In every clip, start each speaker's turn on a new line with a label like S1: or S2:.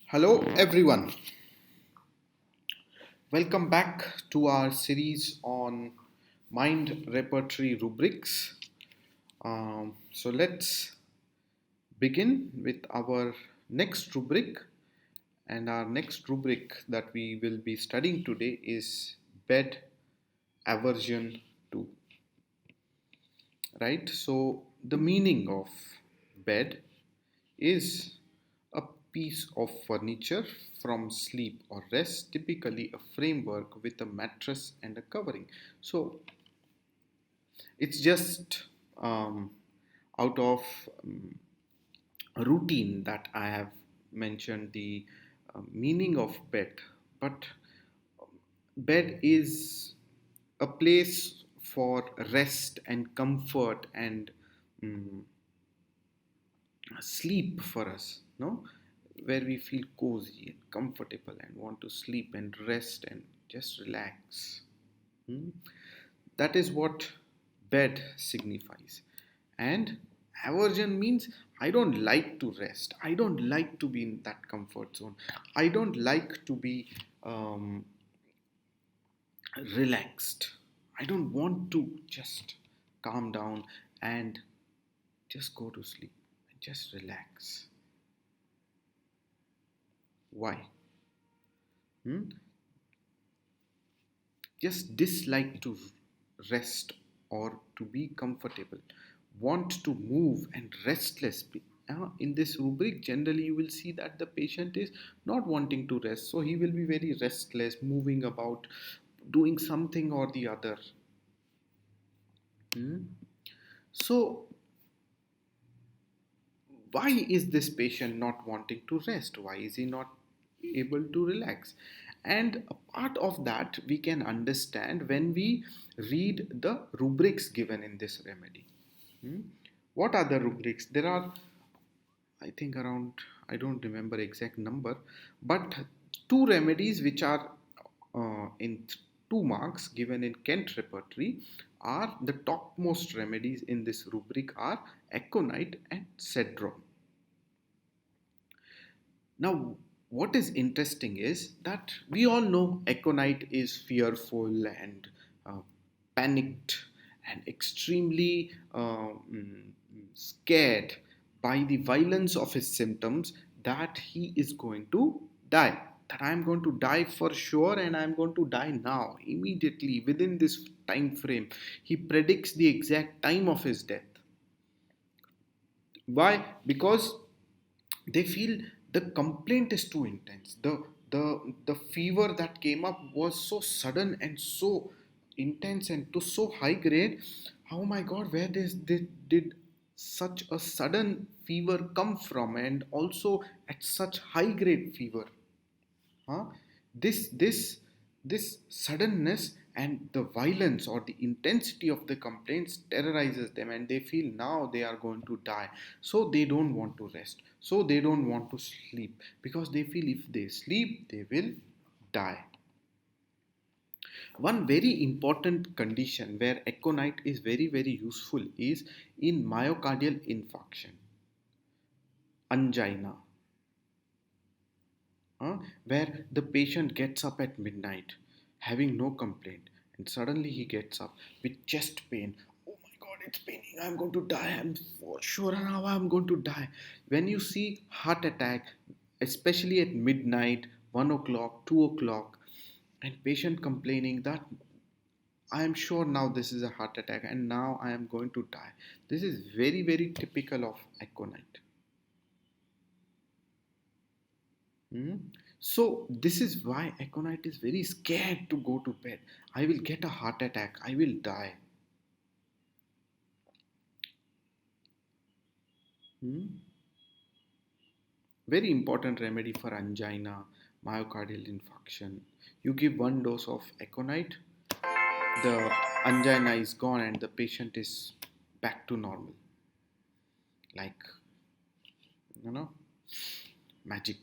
S1: Hello, everyone. Welcome back to our series on mind repertory rubrics. So, let's begin with our next rubric. And our next rubric that we will be studying today is bed aversion to. Right? So, the meaning of bed is a piece of furniture from sleep or rest, typically a framework with a mattress and a covering. So it's just um, out of routine that I have mentioned the meaning of bed, but bed is a place for rest and comfort and um, sleep for us, no? Where we feel cozy and comfortable and want to sleep and rest and just relax. Hmm? That is what bed signifies. And aversion means I don't like to rest. I don't like to be in that comfort zone. I don't like to be um, relaxed. I don't want to just calm down and just go to sleep and just relax. Why? Hmm? Just dislike to rest or to be comfortable, want to move and restless. In this rubric, generally you will see that the patient is not wanting to rest, so he will be very restless, moving about, doing something or the other. Hmm? So, why is this patient not wanting to rest? Why is he not able to relax? And a part of that we can understand when we read the rubrics given in this remedy. Hmm? What are the rubrics? There are, I think, around, I don't remember exact number, but two remedies which are in 2 marks given in Kent repertory are the topmost remedies in this rubric are Aconite and Cedron. Now, what is interesting is that we all know Aconite is fearful and uh, panicked and extremely scared by the violence of his symptoms that he is going to die. That I am going to die for sure and I am going to die now, immediately, within this time frame. He predicts the exact time of his death. Why? Because they feel the complaint is too intense. The fever that came up was so sudden and so intense and to so high grade. Oh my god, where did such a sudden fever come from, and also at such high grade fever? Huh? This this this suddenness and the violence or the intensity of the complaints terrorizes them, and they feel now they are going to die. So they don't want to rest, so they don't want to sleep, because they feel if they sleep they will die. One very important condition where aconite is very useful is in myocardial infarction, angina, where the patient gets up at midnight having no complaint, and suddenly he gets up with chest pain. Oh my god, it's paining, I'm going to die, I'm for sure now I'm going to die. When you see heart attack, especially at midnight, 1 o'clock, 2 o'clock, and patient complaining that I am sure now this is a heart attack and now I am going to die, this is very typical of aconite. Hmm? So this is why Aconite is very scared to go to bed. I will get a heart attack. I will die. Hmm? Very important remedy for angina, myocardial infarction. You give 1 dose of Aconite, the angina is gone and the patient is back to normal. Like, you know, magic.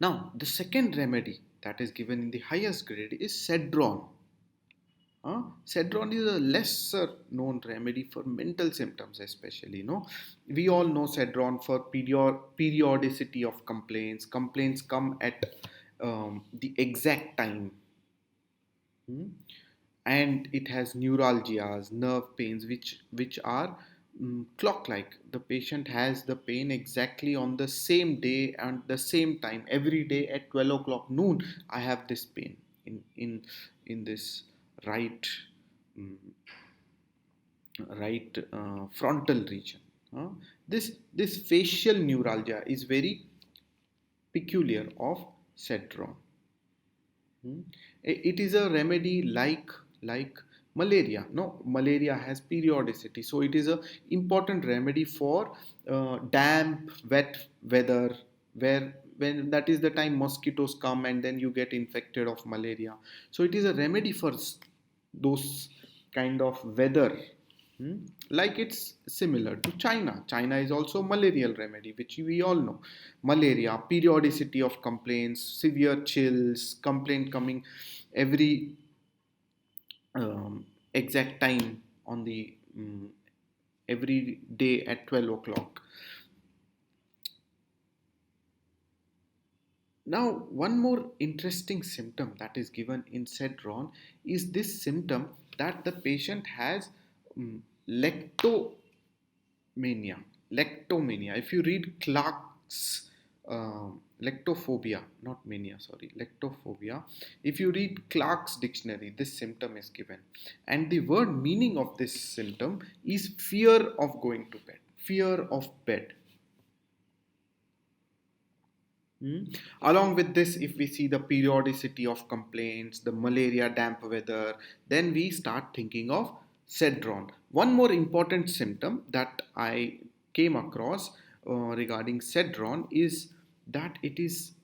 S1: Now, the second remedy that is given in the highest grade is Cedron. Cedron is a lesser known remedy for mental symptoms, especially. We all know Cedron for periodicity of complaints. Complaints come at the exact time. Hmm? And it has neuralgias, nerve pains, which are clock-like. The patient has the pain exactly on the same day and the same time. Every day at 12 o'clock noon, I have this pain in this right mm, frontal region. Uh, this facial neuralgia is very peculiar of Cedron. Hmm. It is a remedy like malaria. No, malaria has periodicity, so it is a important remedy for damp, wet weather, where when that is the time mosquitoes come and then you get infected of malaria. So it is a remedy for those kind of weather. Hmm? Like it's similar to China. China is also malarial remedy, which we all know. Malaria, periodicity of complaints, severe chills, complaint coming every exact time on the every day at 12 o'clock. Now, one more interesting symptom that is given in Cedron is this symptom that the patient has lecto mania. Lectomania. If you read Clarke's lectophobia, not mania, sorry, lectophobia. If you read Clarke's dictionary, this symptom is given. And the word meaning of this symptom is fear of going to bed. Fear of bed. Along with this, if we see the periodicity of complaints, the malaria, damp weather, then we start thinking of Cedron. One more important symptom that I came across regarding Cedron is that it is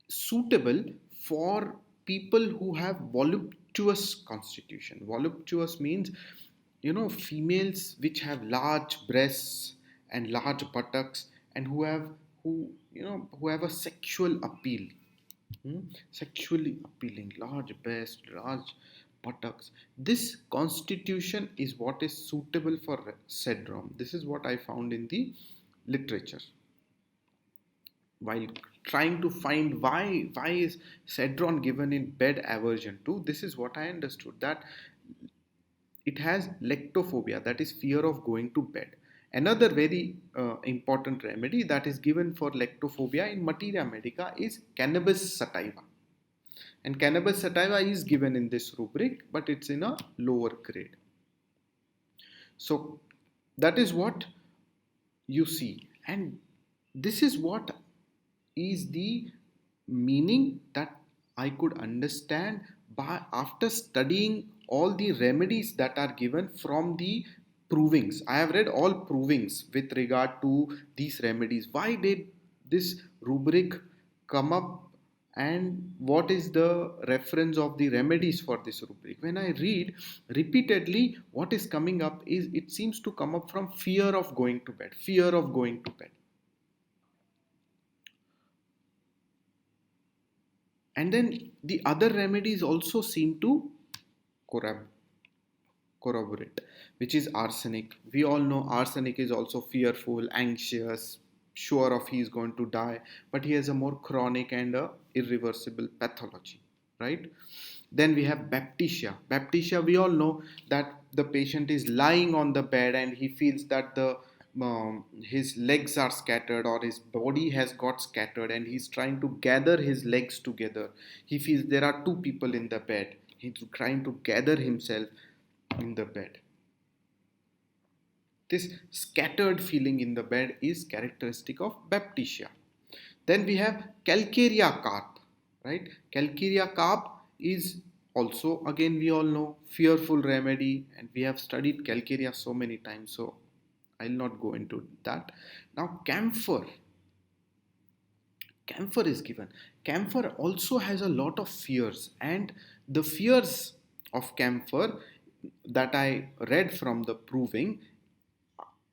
S1: suitable for people who have voluptuous constitution. Voluptuous means, females which have large breasts and large buttocks and who have a sexual appeal. Sexually appealing, large breast, large buttocks. This constitution is what is suitable for Cedron. This is what I found in the literature while trying to find why is Cedron given in bed aversion too. This is what I understood, that it has lectophobia, that is fear of going to bed. Another very important remedy that is given for lectophobia in Materia Medica is Cannabis Sativa. And Cannabis Sativa is given in this rubric, but it's in a lower grade. So that is what you see. And this is what is the meaning that I could understand by after studying all the remedies that are given from the provings. I have read all provings with regard to these remedies. Why did this rubric come up, and what is the reference of the remedies for this rubric? When I read repeatedly, what is coming up is it seems to come up from fear of going to bed. Fear of going to bed. And then the other remedies also seem to corroborate, which is arsenic. We all know arsenic is also fearful, anxious, sure of he is going to die, but he has a more chronic and a irreversible pathology, right? Then we have baptisia. Baptisia, we all know that the patient is lying on the bed and he feels that the his legs are scattered or his body has got scattered and he's trying to gather his legs together. He feels there are two people in the bed. He's trying to gather himself in the bed. This scattered feeling in the bed is characteristic of baptisia. Then we have calcarea carp, right? Calcarea carp is also, again, we all know, fearful remedy, and we have studied calcarea so many times, so I'll not go into that. Now, camphor. Camphor is given. Camphor also has a lot of fears, and the fears of camphor that I read from the proving,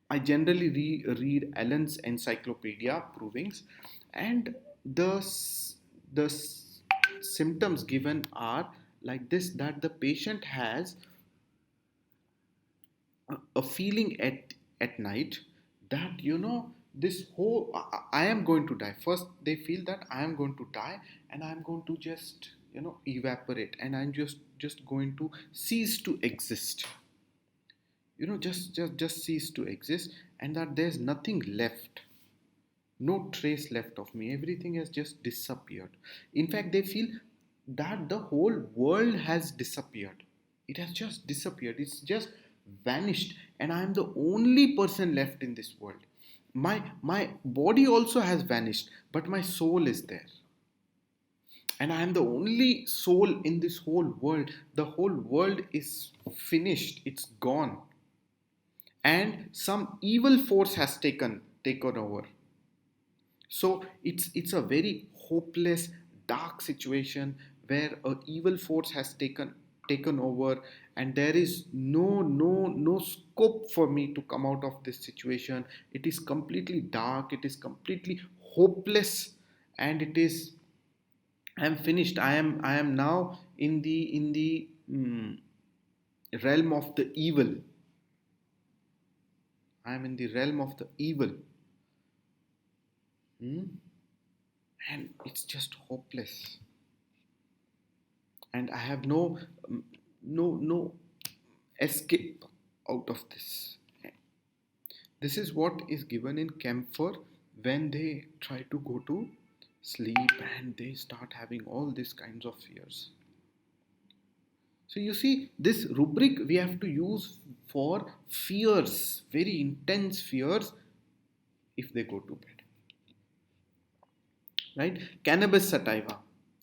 S1: I generally read Allen's Encyclopedia provings, and the symptoms given are like this, that the patient has a feeling at night that, this whole I am going to die. First they feel that I am going to die, and I am going to just, evaporate, and I'm just going to cease to exist, just cease to exist, and that there's nothing left, no trace left of me, everything has just disappeared. In fact, they feel that the whole world has disappeared. It has just disappeared, it's just vanished, and I am the only person left in this world. My body also has vanished, but my soul is there, and I am the only soul in this whole world. The whole world is finished, it's gone, and some evil force has taken over. So it's a very hopeless, dark situation where a evil force has taken over, and there is no scope for me to come out of this situation. It is completely dark, it is completely hopeless, and it is, I am finished. I am now in the realm of the evil. I am in the realm of the evil. Hmm? And it's just hopeless, and I have no escape out of this. This is what is given in Camphor when they try to go to sleep, and they start having all these kinds of fears. So you see, this rubric we have to use for fears, very intense fears, if they go to bed. Right? Cannabis sativa,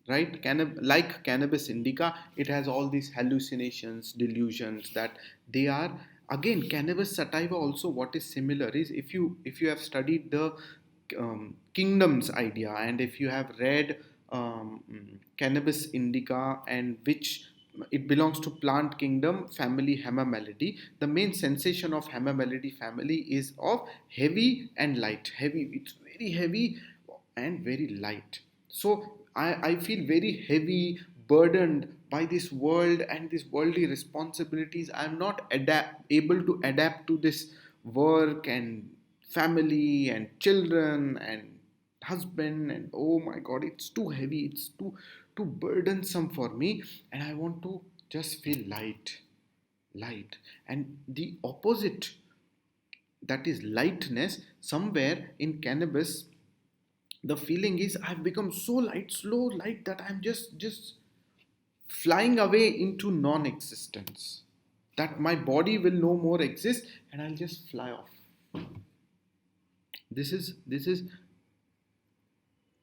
S1: right? Like cannabis indica, it has all these hallucinations, delusions, that they are, again, cannabis sativa also, what is similar is, if you have studied the kingdoms idea, and if you have read cannabis indica, and which it belongs to plant kingdom family Hemamelody. The main sensation of Hemamelody family is of heavy and light. Heavy, it's very heavy and very light. So I feel very heavy, burdened by this world and these worldly responsibilities. I'm not able to adapt to this work and family and children and husband, and oh my god, it's too heavy, it's too burdensome for me, and I want to just feel light. And the opposite, that is lightness, somewhere in cannabis, the feeling is I've become so light, slow light, that I'm just flying away into non-existence, that my body will no more exist, and I'll just fly off. This is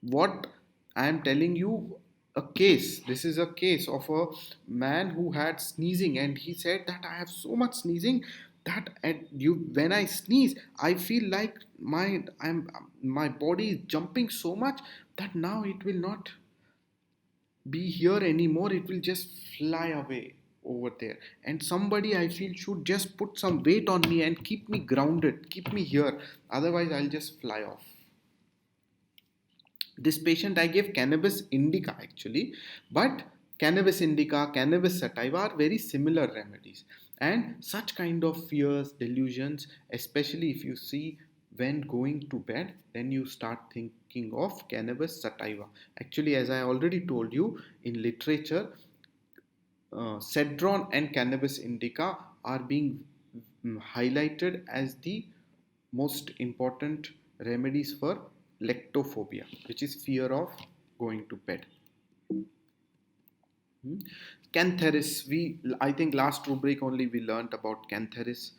S1: what I am telling you, a case. This is a case of a man who had sneezing, and he said that I have so much sneezing that when I sneeze, I feel like my body is jumping so much that now it will not be here anymore. It will just fly away over there, and somebody, I feel, should just put some weight on me and keep me grounded, keep me here, otherwise I'll just fly off. This patient I gave cannabis indica actually, but cannabis indica, cannabis sativa are very similar remedies. And such kind of fears, delusions, especially if you see when going to bed, then you start thinking of cannabis sativa. Actually, as I already told you, in literature, Cedron and cannabis indica are being highlighted as the most important remedies for lectophobia, which is fear of going to bed. Cantharis, I think last rubric only we learnt about cantharis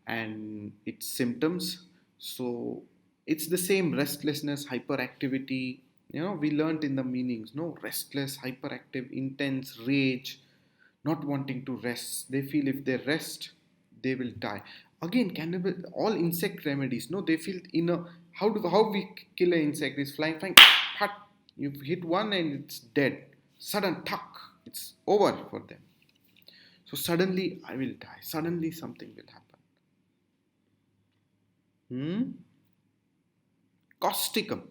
S1: and its symptoms. So it's the same: restlessness, hyperactivity. We learnt in the meanings. No, restless, hyperactive, intense, rage, not wanting to rest. They feel if they rest, they will die. Again, cannibal, all insect remedies. No, they feel in a, how we kill an insect is flying, hut. You hit one and it's dead. Sudden tuck, it's over for them. So suddenly I will die. Suddenly something will happen. Causticum.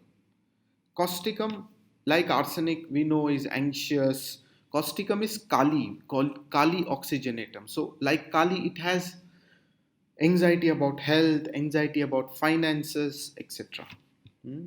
S1: Causticum, like arsenic, we know is anxious. Causticum is Kali, called Kali oxygenatum. So, like Kali, it has anxiety about health, anxiety about finances, etc. Hmm.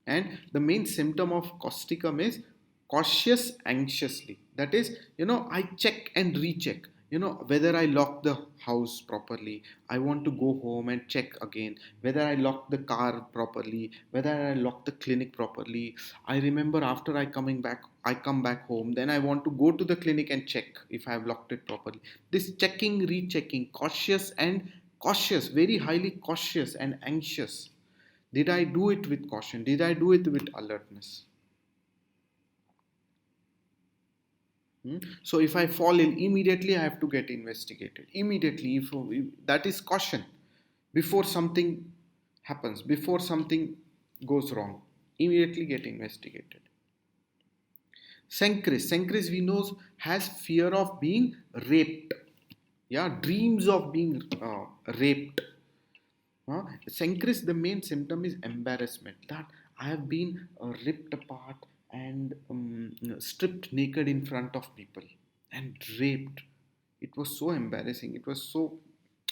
S1: And the main symptom of causticum is cautious anxiously. That is, I check and recheck, whether I lock the house properly. I want to go home and check again whether I lock the car properly, whether I lock the clinic properly. I remember after I come back home, then I want to go to the clinic and check if I have locked it properly. This checking, rechecking, cautious, very highly cautious and anxious. Did I do it with caution? Did I do it with alertness? So if I fall in, immediately I have to get investigated. Immediately, if that is caution, before something happens, before something goes wrong, immediately get investigated. Sencris we know has fear of being raped. Yeah, dreams of being raped. Synchris, the main symptom is embarrassment, that I have been ripped apart and stripped naked in front of people and raped. It was so embarrassing. It was so,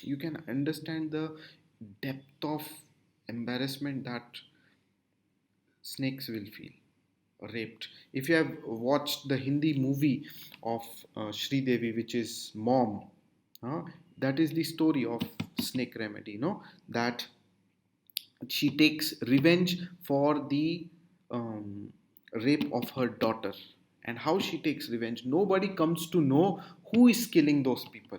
S1: you can understand the depth of embarrassment that snakes will feel raped. If you have watched the Hindi movie of Sri Devi, which is Mom, uh, that is the story of snake remedy, that she takes revenge for the um, rape of her daughter. And how she takes revenge, nobody comes to know who is killing those people.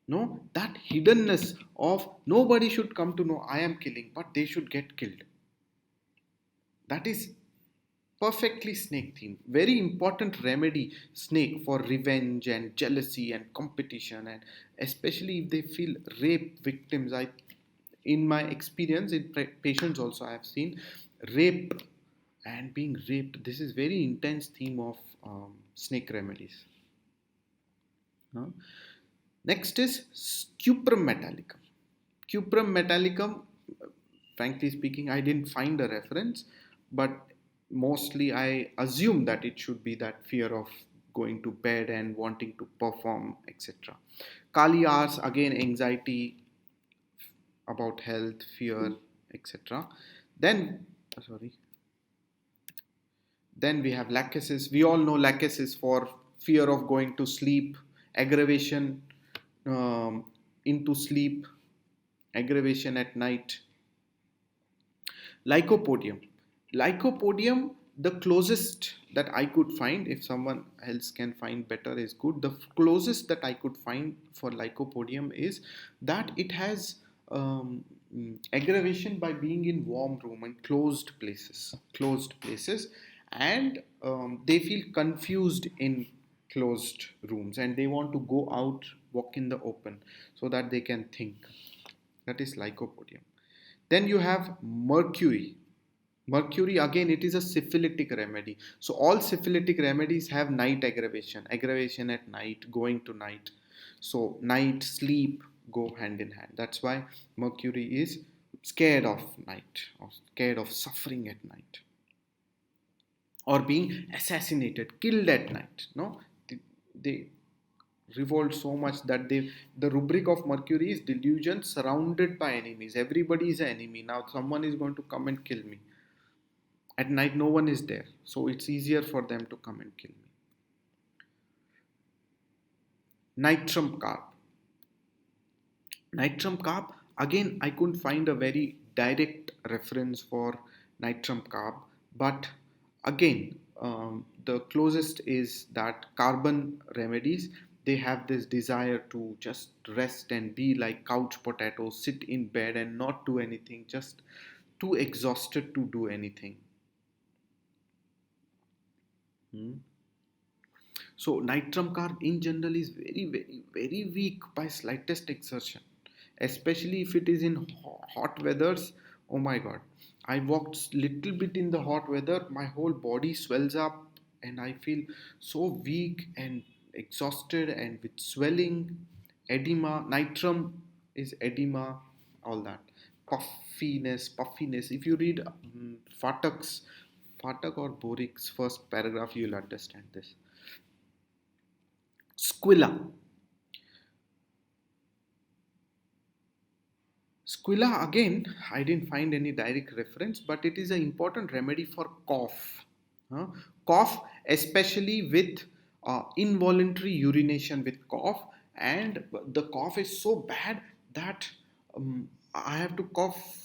S1: No, that hiddenness of nobody should come to know I am killing, but they should get killed. That is perfectly snake theme. Very important remedy, snake, for revenge and jealousy and competition, and especially if they feel rape victims. In my experience, in patients also, I have seen rape and being raped. This is very intense theme of snake remedies. Huh? Next is Cuprum metallicum. Cuprum metallicum, frankly speaking, I didn't find a reference, but mostly I assume that it should be that fear of going to bed and wanting to perform, etc. Kali Ars, again, anxiety about health, fear, etc. Then, sorry, then we have lachesis. We all know lachesis for fear of going to sleep, aggravation into sleep, aggravation at night. Lycopodium. Lycopodium, the closest that I could find, if someone else can find better is good. The closest that I could find for Lycopodium is that it has aggravation by being in warm room and closed places, and they feel confused in closed rooms and they want to go out, walk in the open so that they can think. That is Lycopodium. Then you have mercury. Mercury, again, it is a syphilitic remedy. So all syphilitic remedies have night aggravation, aggravation at night, going to night. So night, sleep go hand in hand. That's why mercury is scared of night or scared of suffering at night or being assassinated, killed at night. No, they revolt so much that the rubric of mercury is delusion surrounded by enemies. Everybody is an enemy. Now someone is going to come and kill me. At night, no one is there, so it's easier for them to come and kill me. Nitrum carp. Nitrum carp, again, I couldn't find a very direct reference for nitrum carp, but again, the closest is that carbon remedies, they have this desire to just rest and be like couch potatoes, sit in bed and not do anything, just too exhausted to do anything. Hmm. So nitrum carb in general is very, very, very weak by slightest exertion, especially if it is in hot weathers. Oh my God! I walked little bit in the hot weather, my whole body swells up, and I feel so weak and exhausted and with swelling, edema. Nitrum is edema, all that. Puffiness. If you read Phatak's Phatak or Borik's first paragraph, you'll understand this. Squilla. Squilla, again, I didn't find any direct reference, but it is an important remedy for cough. Huh? Cough, especially with involuntary urination with cough, and the cough is so bad that I have to cough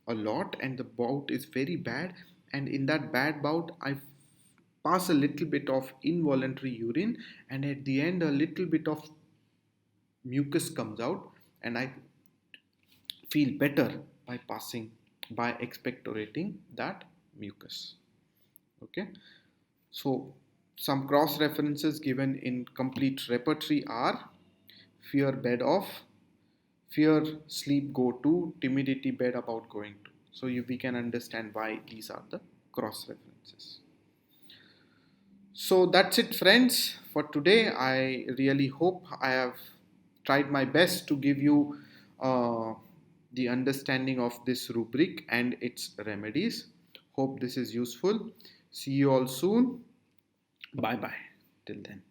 S1: a lot, and the bout is very bad. And in that bad bout, I pass a little bit of involuntary urine, and at the end, a little bit of mucus comes out, and I feel better by expectorating that mucus. Okay, so some cross references given in complete repertory are fear bed off, fear sleep go to, timidity bed about going to. So we can understand why these are the cross references. So that's it, friends, for today. I really hope I have tried my best to give you the understanding of this rubric and its remedies. Hope this is useful. See you all soon. Bye bye. Till then.